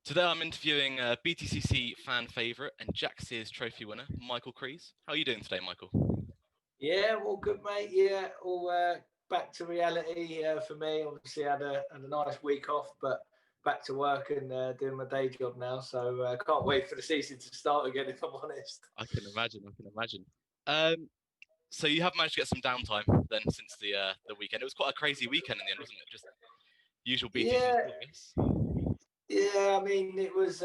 Today I'm interviewing BTCC fan favourite and Jack Sears Trophy winner, Michael Crees. How are you doing today, Michael? Yeah, all good, mate. Yeah, all back to reality for me. Obviously, had a nice week off, but back to work and doing my day job now. So can't wait for the season to start again, if I'm honest. I can imagine. So you have managed to get some downtime then since the weekend. It was quite a crazy weekend in the end, wasn't it? Just usual BTCC, Yeah, I guess. yeah. I mean, it was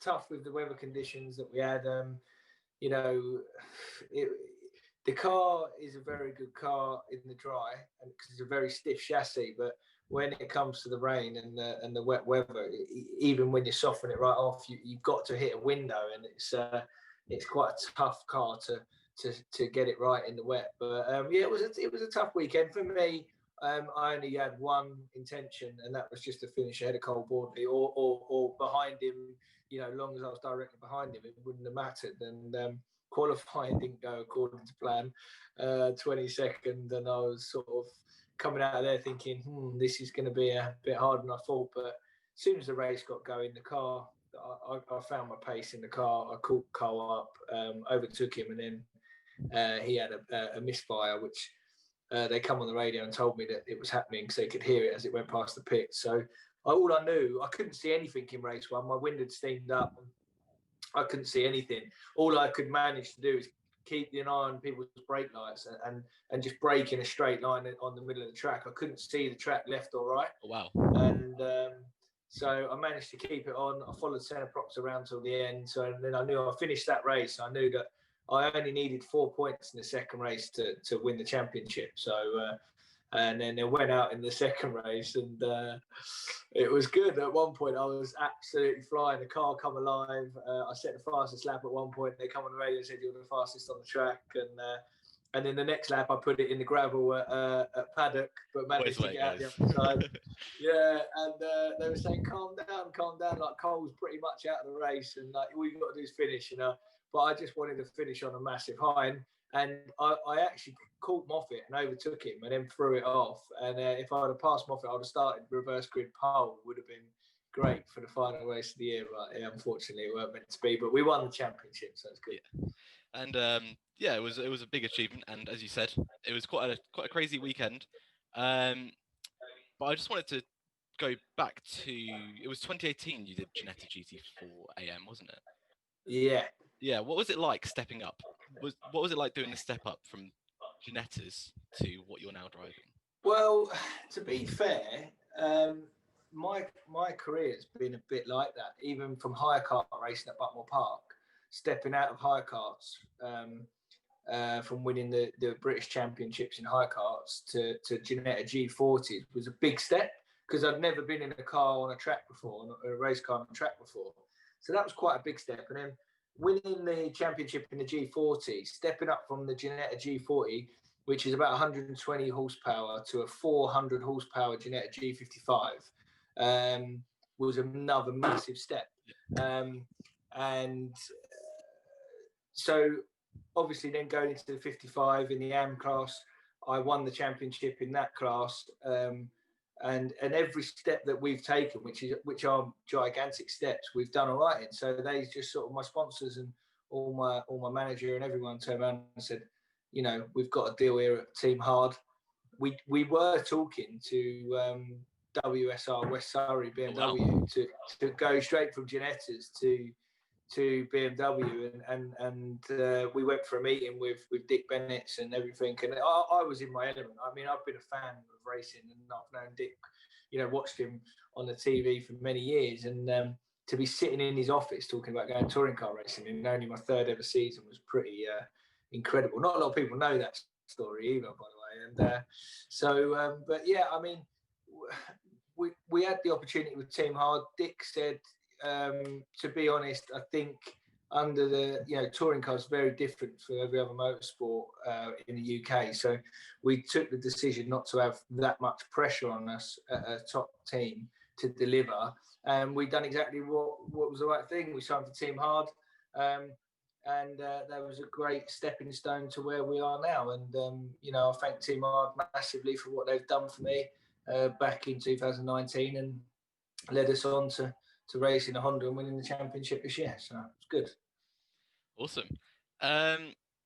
tough with the weather conditions that we had. You know, it, the car is a very good car in the dry, and because it's a very stiff chassis. But when it comes to the rain and the wet weather, even when you soften it right off, you've got to hit a window, and it's quite a tough car to get it right in the wet. But yeah, it was a tough weekend for me. I only had one intention, and that was just to finish ahead of Cole Boardley or behind him. You know, as long as I was directly behind him, it wouldn't have mattered. And qualifying didn't go according to plan. 22nd, and I was sort of coming out of there thinking, this is going to be a bit harder than I thought. But as soon as the race got going, the car, I found my pace in the car. I caught Cole up, overtook him, and then he had a misfire, which they come on the radio and told me that it was happening because they could hear it as it went past the pit. So all I knew, I couldn't see anything in race one. My wind had steamed up. And I couldn't see anything. All I could manage to do is keep an eye on people's brake lights and just brake in a straight line on the middle of the track. I couldn't see the track left or right. Oh, wow. And so I managed to keep it on. I followed Centre Props around till the end. So then I knew I finished that race. I knew that I only needed 4 points in the second race to win the championship. So and then it went out in the second race, and it was good. At one point, I was absolutely flying. The car come alive. I set the fastest lap at one point. They come on the radio and said you're the fastest on the track, and then the next lap I put it in the gravel at Paddock, but managed to get out the other side. Yeah, and they were saying calm down. Like Cole's pretty much out of the race, and like all you got to do is finish, you know. But I just wanted to finish on a massive high. And I actually caught Moffat and overtook him and then threw it off. And if I had passed Moffat, I would have started reverse grid pole. Would have been great for the final race of the year. But yeah, unfortunately, it weren't meant to be. But we won the championship, so it's good. Yeah. And yeah, it was a big achievement. And as you said, it was quite a crazy weekend. But I just wanted to go back to, it was 2018 you did Ginetta GT4 AM, wasn't it? Yeah. Yeah, what was it like stepping up? What was it like doing the step up from Ginettas to what you're now driving? Well, to be fair, my career has been a bit like that. Even from hire kart racing at Buckmore Park, stepping out of hire karts, from winning the British Championships in hire karts to Ginetta G40 was a big step because I'd never been in a car on a track before, a race car on a track before. So that was quite a big step. And then winning the championship in the G40, stepping up from the Ginetta G40, which is about 120 horsepower, to a 400 horsepower Ginetta G55, was another massive step. And so obviously then going into the 55 in the AM class, I won the championship in that class. And every step that we've taken, which are gigantic steps, we've done all right in. So they just sort of, my sponsors and all my manager and everyone turned around and said, you know, we've got a deal here at Team Hard. We were talking to WSR West Surrey BMW to go straight from Ginettas to BMW, and we went for a meeting with Dick Bennett and everything, and I was in my element. I mean, I've been a fan of racing, and I've known Dick, you know, watched him on the TV for many years, and to be sitting in his office talking about going touring car racing in only my third ever season was pretty incredible. Not a lot of people know that story either, by the way, and but yeah, I mean, we had the opportunity with Team Hard. Dick said, to be honest, I think under the, you know, touring car is very different from every other motorsport in the UK. So we took the decision not to have that much pressure on us at a top team to deliver. And we've done exactly what was the right thing. We signed for Team Hard. And that was a great stepping stone to where we are now. And, you know, I thank Team Hard massively for what they've done for me back in 2019 and led us on to racing a Honda and winning the championship this year. So it's good. Awesome.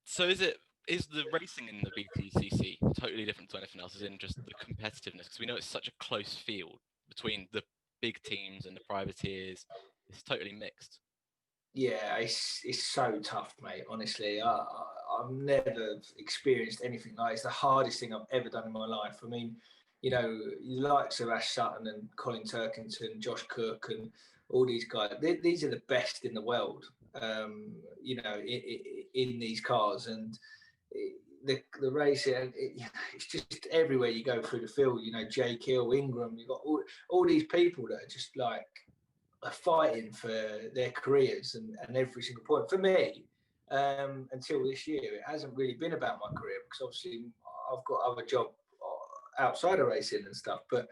So is the racing in the BTCC totally different to anything else? Is in just the competitiveness? Because we know it's such a close field between the big teams and the privateers. It's totally mixed. Yeah, it's so tough, mate. Honestly, I've never experienced anything like it. It's the hardest thing I've ever done in my life. I mean, you know, you like Ash Sutton and Colin Turkington, Josh Cook, and all these guys. These are the best in the world. You know, in these cars, and the racing, it's just everywhere you go through the field. You know, Jake Hill, Ingram. You've got all these people that are just like are fighting for their careers and every single point. For me, until this year, it hasn't really been about my career because obviously I've got other job outside of racing and stuff. But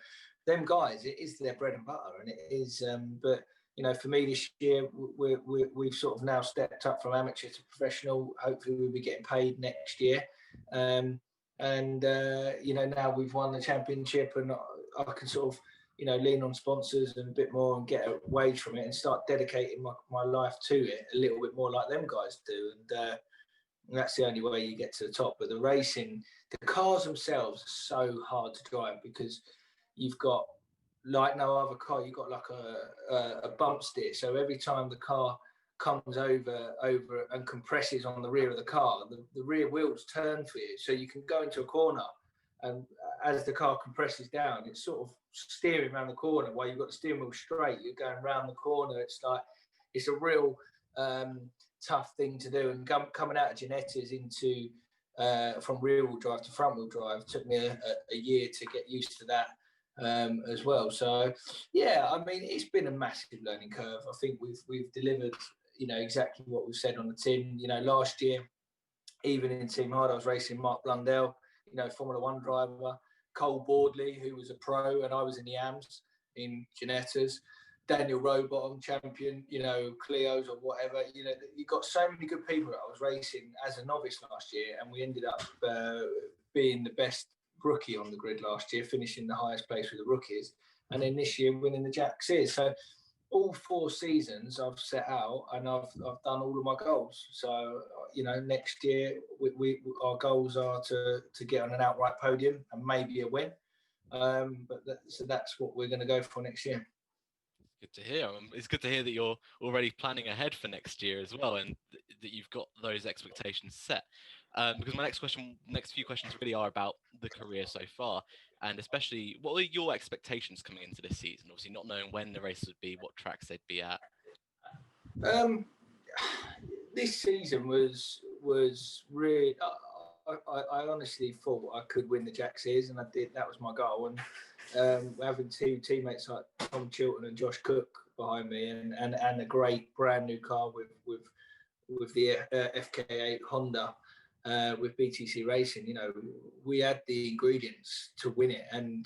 them guys, it is their bread and butter, and it is. But you know, for me this year, we've sort of now stepped up from amateur to professional. Hopefully, we'll be getting paid next year. You know, now we've won the championship, and I can sort of, you know, lean on sponsors and a bit more and get a wage from it and start dedicating my life to it a little bit more like them guys do. And that's the only way you get to the top. But the racing, the cars themselves are so hard to drive because you've got, like no other car, you've got like a bump steer. So every time the car comes over and compresses on the rear of the car, the rear wheels turn for you. So you can go into a corner, and as the car compresses down, it's sort of steering around the corner while you've got the steering wheel straight. You're going around the corner. It's like, it's a real tough thing to do. And coming out of Ginettas into from rear wheel drive to front wheel drive took me a year to get used to that as well. So yeah, I mean, it's been a massive learning curve. I think we've delivered, you know, exactly what we've said on the tin. You know, last year, even in Team Hard, I was racing Mark Blundell, you know, Formula One driver, Cole Boardley, who was a pro, and I was in the AMS in Ginettas, Daniel Rowbottom, champion, you know, Clio's or whatever. You know, you got so many good people that I was racing as a novice last year, and we ended up being the best rookie on the grid last year, finishing the highest place with the rookies, and then this year winning the Jack Sears. So all 4 seasons I've set out and I've done all of my goals. So, you know, next year our goals are to get on an outright podium and maybe a win. So that's what we're going to go for next year. Good to hear. It's good to hear that you're already planning ahead for next year as well, and that you've got those expectations set. Because my next few questions really are about the career so far, and especially what are your expectations coming into this season? Obviously, not knowing when the races would be, what tracks they'd be at. This season was really. I honestly thought I could win the Jack Sears, and I did. That was my goal. And having 2 teammates like Tom Chilton and Josh Cook behind me, and a great brand new car with the FK8 Honda with BTC Racing, you know, we had the ingredients to win it. And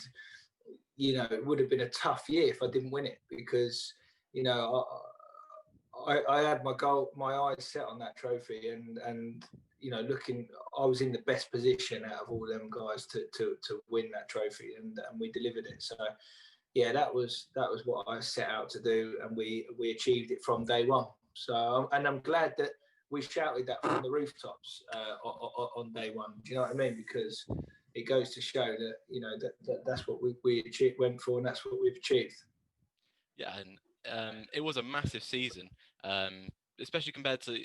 you know, it would have been a tough year if I didn't win it because, you know, I had my eyes set on that trophy, and you know, I was in the best position out of all them guys to win that trophy, and we delivered it. So yeah, that was what I set out to do, and we achieved it from day one. So, and I'm glad that we shouted that from the rooftops on day one. Do you know what I mean? Because it goes to show that, you know, that's what we went for, and that's what we've achieved. Yeah, and it was a massive season, especially compared to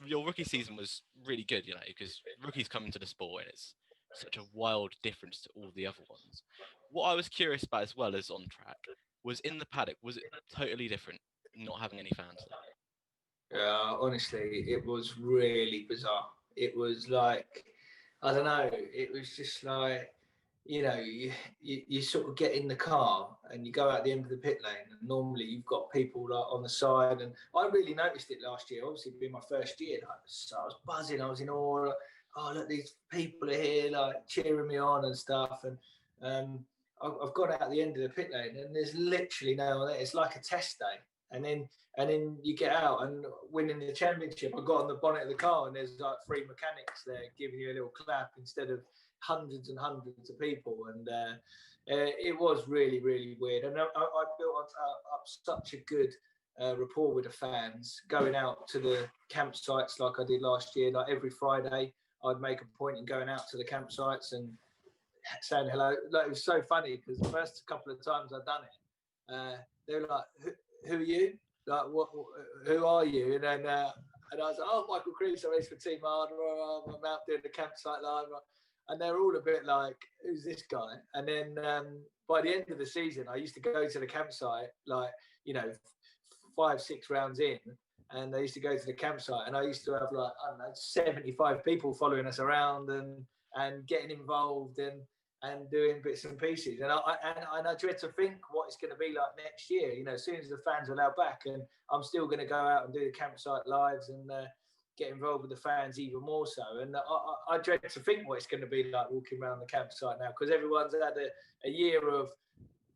your rookie season was really good, you know, because rookies come into the sport and it's such a wild difference to all the other ones. What I was curious about as well as on track was in the paddock. Was it totally different, not having any fans there? Honestly, it was really bizarre. It was like, I don't know, it was just like, you know, you sort of get in the car and you go out the end of the pit lane, and normally you've got people like on the side, and I really noticed it last year, obviously being my first year. Like, so I was buzzing, I was in awe, like, oh look, these people are here like cheering me on and stuff. And I've got out the end of the pit lane and there's literally no one there. It's like a test day. And then you get out and winning the championship. I got on the bonnet of the car and there's like 3 mechanics there giving you a little clap instead of hundreds and hundreds of people. And It was really, really weird, and I built up such a good rapport with the fans. Going out to the campsites like I did last year, like every Friday, I'd make a point in going out to the campsites and saying hello. Like, it was so funny because the first couple of times I'd done it, they were like, "Who are you? Like, who are you?" And I was like, "Oh, Michael Crees, I race for Team Ardmore. I'm out doing the campsite live." And they're all a bit like, "Who's this guy?" And then by the end of the season, I used to go to the campsite, like, 5-6 rounds in, and I used to go to the campsite, and I used to have, like, I don't know, 75 people following us around and getting involved and doing bits and pieces. And I dread to think what it's going to be like next year. As soon as the fans are allowed back, and I'm still going to go out and do the campsite lives and get involved with the fans even more so. And I dread to think what it's going to be like walking around the campsite now, because everyone's had a year of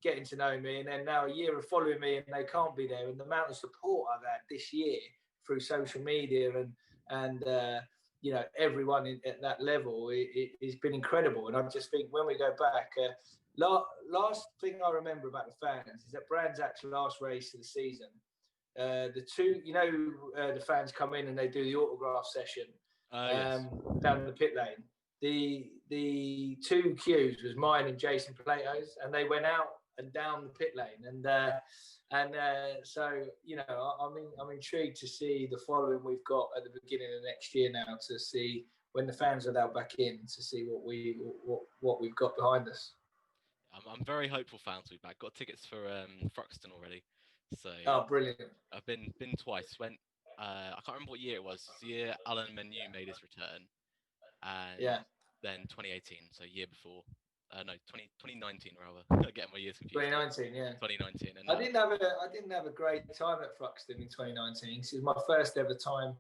getting to know me, and then now a year of following me, and they can't be there. And the amount of support I've had this year through social media and everyone at that level, it's been incredible. And I just think when we go back, last thing I remember about the fans is that Brands Hatch's last race of the season, the two, the fans come in and they do the autograph session Yes. down the pit lane. The two queues was mine and Jason Plato's, and they went out and down the pit lane, so I'm intrigued to see the following we've got at the beginning of next year now, to see when the fans are allowed back in, to see what we've got behind us. I'm very hopeful fans will be back. Got tickets for Thruxton already, so Oh, brilliant! I've been twice. Went I can't remember what year it was. It was the year Alan Menu made his return, and then 2018, so year before. No, 2019 rather. I'm getting my years confused. 2019, yeah. 2019. And I didn't have a great time at Thruxton in 2019. This is my first ever time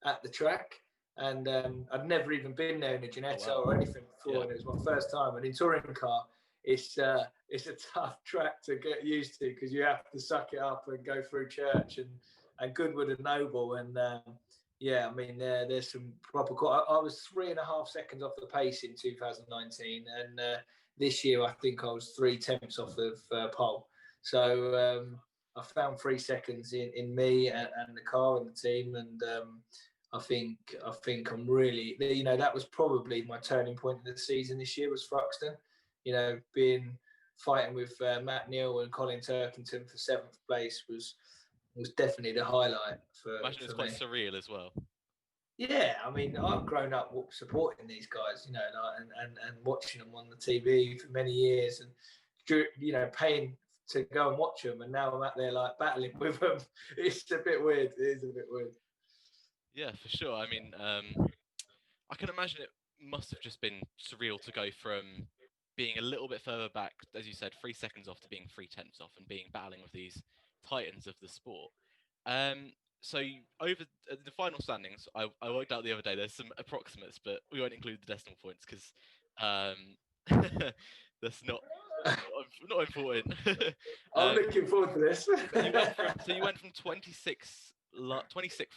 at the track, and I'd never even been there in a Ginetta or anything before, and it was my first time. And in touring car, it's a tough track to get used to, because you have to suck it up and go through Church and Goodwood and Noble, and there's some proper. I was 3.5 seconds off the pace in 2019, and this year I think I was 3/10 off of pole. So I found 3 seconds in me and the car and the team, and I think I'm really, that was probably my turning point of the season this year, was Thruxton. Being fighting with Matt Neal and Colin Turkington for 7th place was definitely the highlight for. I imagine it's quite surreal as well. Yeah, I mean, I've grown up supporting these guys, and watching them on the TV for many years, and paying to go and watch them, and now I'm out there like battling with them. It's a bit weird. It is a bit weird. Yeah, for sure. I mean, I can imagine it must have just been surreal to go from being a little bit further back, as you said, 3 seconds off, to being 3/10 off, and battling with these titans of the sport. So over the final standings, I worked out the other day. There's some approximates, but we won't include the decimal points because that's not important. I'm looking forward to this. You went from 26th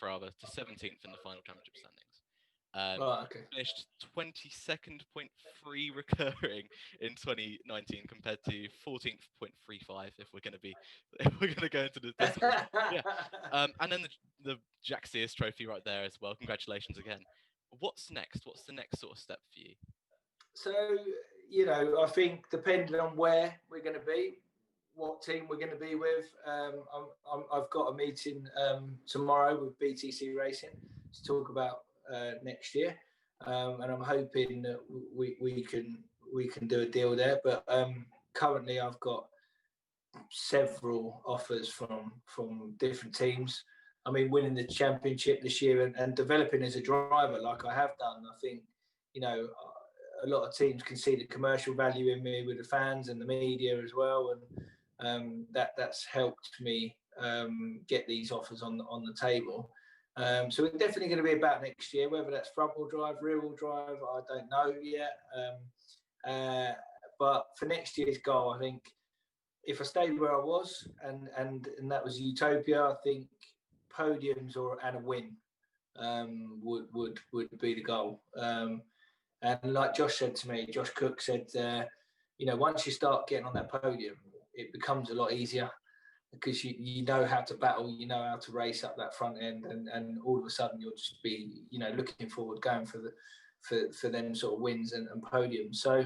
rather to 17th in the final championship standings. Okay. Finished 22nd.3 recurring in 2019 compared to 14th.35 if we're going to go into the decimal. Yeah. And then the Jack Sears Trophy right there as well. Congratulations again. What's next? What's the next sort of step for you? So, I think depending on where we're going to be, what team we're going to be with, I've got a meeting tomorrow with BTC Racing to talk about next year, and I'm hoping that we can do a deal there. But currently, I've got several offers from different teams. I mean, winning the championship this year and developing as a driver like I have done, I think, a lot of teams can see the commercial value in me with the fans and the media as well, and that's helped me get these offers on the table. So we're definitely going to be about next year, whether that's front-wheel drive, rear-wheel drive, I don't know yet. But for next year's goal, I think if I stayed where I was and that was Utopia, I think podiums and a win would be the goal. And like Josh said to me, Josh Cook said, once you start getting on that podium, it becomes a lot easier because you know how to battle, you know how to race up that front end, and all of a sudden you'll just be, looking forward, going for them sort of wins and podiums. So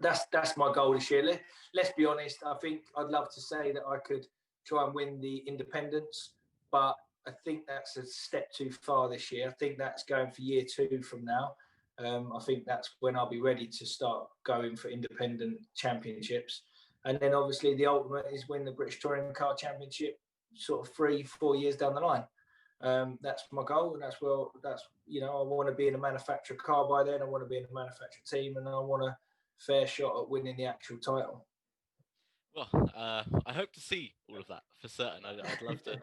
that's my goal this year. Let's be honest. I think I'd love to say that I could try and win the independents, but I think that's a step too far this year. I think that's going for year 2 from now. I think that's when I'll be ready to start going for independent championships. And then obviously the ultimate is win the British Touring Car Championship sort of 3-4 years down the line. That's my goal, and that's I want to be in a manufacturer car by then. I want to be in a manufacturer team, and I want a fair shot at winning the actual title. Well, I hope to see all of that for certain. I'd love to.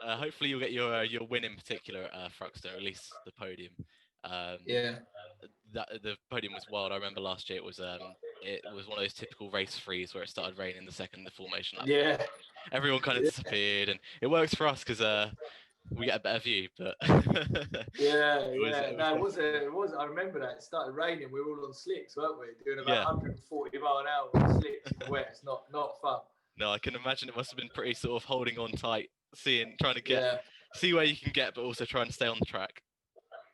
Hopefully, you'll get your win in particular at Fruxter, at least the podium. Yeah. The podium was wild. I remember last year it was one of those typical race frees where it started raining the second the formation lap. Yeah. Everyone kind of disappeared, and it works for us because we get a better view. But it was. I remember that it started raining. We were all on slicks, weren't we? Doing about 140 mile an hour on slicks in the wet. It's not fun. No, I can imagine it must have been pretty sort of holding on tight, trying to see where you can get, but also try and stay on the track.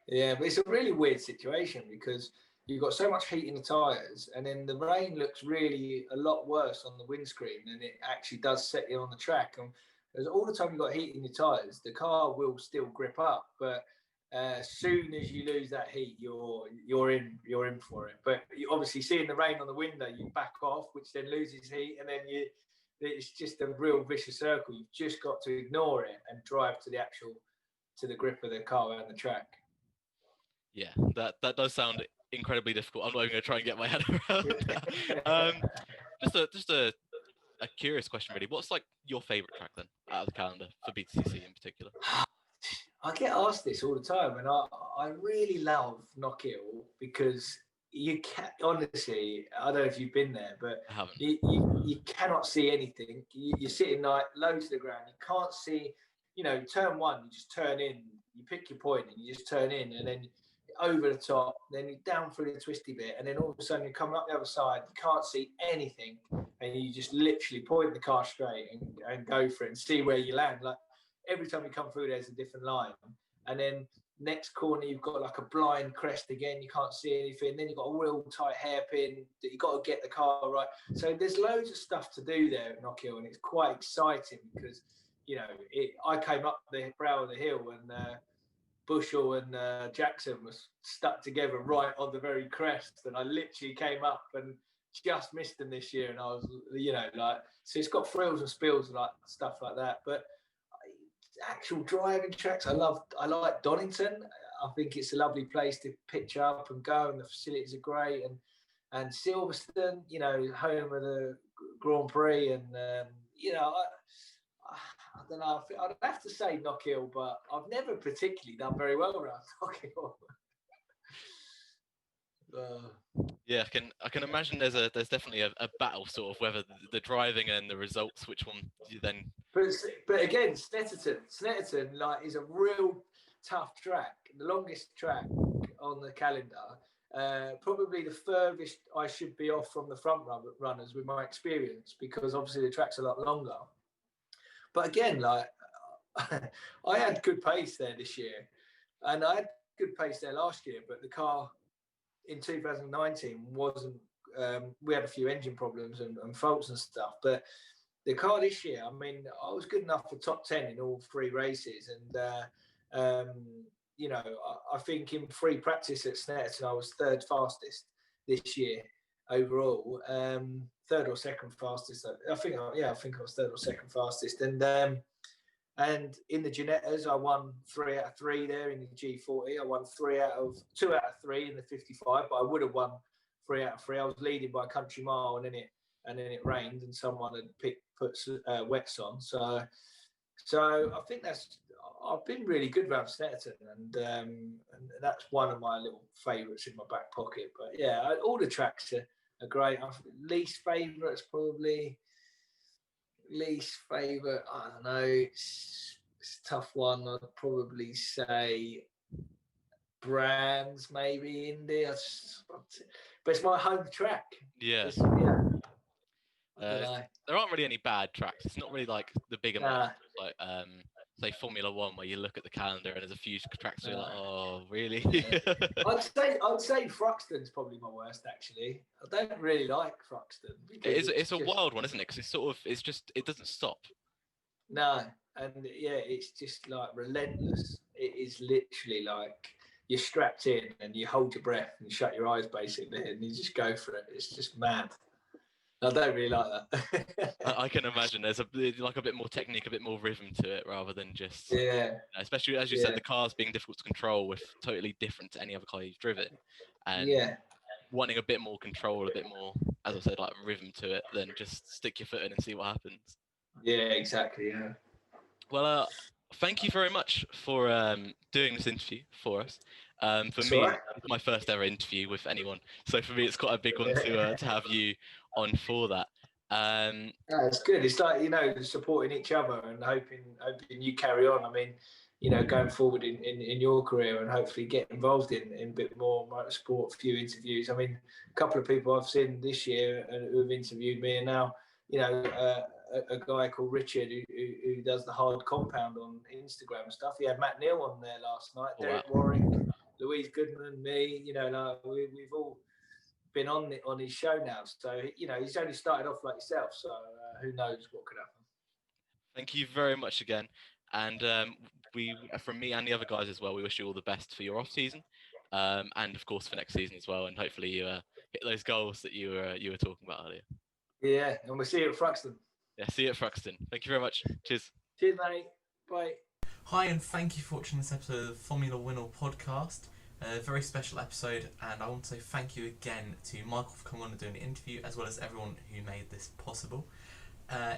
Yeah, but it's a really weird situation because you've got so much heat in the tyres, and then the rain looks really a lot worse on the windscreen than it actually does set you on the track. And because all the time you've got heat in your tyres, the car will still grip up, but as soon as you lose that heat, you're in for it. But you obviously seeing the rain on the window, you back off, which then loses heat, and then it's just a real vicious circle. You've just got to ignore it and drive to the grip of the car around the track. Yeah, that does sound incredibly difficult. I'm not even going to try and get my head around. Just a curious question, really. What's like your favourite track then out of the calendar for BTCC in particular? I get asked this all the time, and I really love Knockhill because you can honestly, I don't know if you've been there, but you cannot see anything. You're sitting like low to the ground. You can't see. Turn 1, you just turn in. You pick your point and you just turn in, and then over the top, then you're down through the twisty bit, and then all of a sudden you're coming up the other side, you can't see anything, and you just literally point the car straight and go for it and see where you land. Like every time you come through, there's a different line, and then next corner you've got like a blind crest again, you can't see anything, then you've got a real tight hairpin that you've got to get the car right. So there's loads of stuff to do there at Knockhill, and it's quite exciting because I came up the brow of the hill, and Bushell and Jackson was stuck together right on the very crest, and I literally came up and just missed them this year, and I was, so it's got frills and spills and like stuff like that. But actual driving tracks, I like Donington. I think it's a lovely place to pitch up and go, and the facilities are great. And Silverstone, home of the Grand Prix, and I don't know. I'd have to say Knockhill, but I've never particularly done very well around Knockhill. Yeah, I can imagine there's definitely a battle sort of whether the driving and the results, which one you then. But again, Snetterton is a real tough track, the longest track on the calendar. Probably the furthest I should be off from the front runners with my experience, because obviously the track's a lot longer. But again, I had good pace there this year, and I had good pace there last year, but the car in 2019 wasn't, we had a few engine problems and faults and stuff, but the car this year, I mean, I was good enough for top 10 in all 3 races, and I think in free practice at Snetterton I was 3rd fastest this year overall, 3rd or 2nd fastest. I think I was 3rd or 2nd fastest, and in the Ginettas, I won 3 out of 3 there. In the G40, I won 2 out of 3 in the 55, but I would have won 3 out of 3. I was leading by a country mile, and then it rained, and someone had put wets on. So I think I've been really good around Snetterton, and that's one of my little favourites in my back pocket. But yeah, all the tracks are great. Least favourite is probably. Least favourite, I don't know, it's a tough one. I'd probably say Brands, maybe Indy. but it's my home track. Yeah. Yeah. I don't know. There aren't really any bad tracks. It's not really like the bigger Nah. motorsports, like say Formula One, where you look at the calendar and there's a few tracks where you're like, oh, really? Yeah. I'd say Thruxton's probably my worst, actually. I don't really like Thruxton because It's a wild one, isn't it? Because it doesn't stop. No, and yeah, it's just like relentless. It is literally like you're strapped in and you hold your breath and shut your eyes basically, and you just go for it. It's just mad. I don't really like that. I can imagine there's a bit more technique, a bit more rhythm to it, rather than just Yeah, especially as you said, the cars being difficult to control, with totally different to any other car you've driven, and wanting a bit more control, a bit more, as I said, like rhythm to it, than just stick your foot in and see what happens. Yeah, exactly. Yeah. Well, thank you very much for doing this interview for us. For That's me, all right. it's my first ever interview with anyone, so for me, it's quite a big one to have you on for that. Yeah, it's good. It's like, supporting each other and hoping you carry on. I mean, going forward in your career and hopefully get involved in a bit more motorsport, a few interviews. I mean, a couple of people I've seen this year who have interviewed me, and now, a guy called Richard who does the hard compound on Instagram and stuff. He had Matt Neal on there last night, Derek Warwick, Louise Goodman, me. We've all been on his show now, so he's only started off like yourself. So who knows what could happen. Thank you very much again, and we, from me and the other guys as well, we wish you all the best for your off season, and of course for next season as well, and hopefully you hit those goals that you were talking about earlier. Yeah, and we'll see you at Thruxton. Yeah, see you at Thruxton. Thank you very much. Cheers. Cheers, mate. Bye. Hi, and thank you for watching this episode of the Formula WINOL podcast. A very special episode, and I want to say thank you again to Michael for coming on and doing the interview, as well as everyone who made this possible.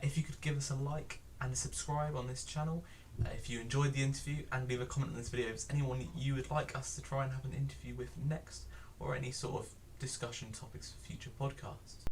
If you could give us a like and a subscribe on this channel, if you enjoyed the interview, and leave a comment on this video if there's anyone you would like us to try and have an interview with next, or any sort of discussion topics for future podcasts.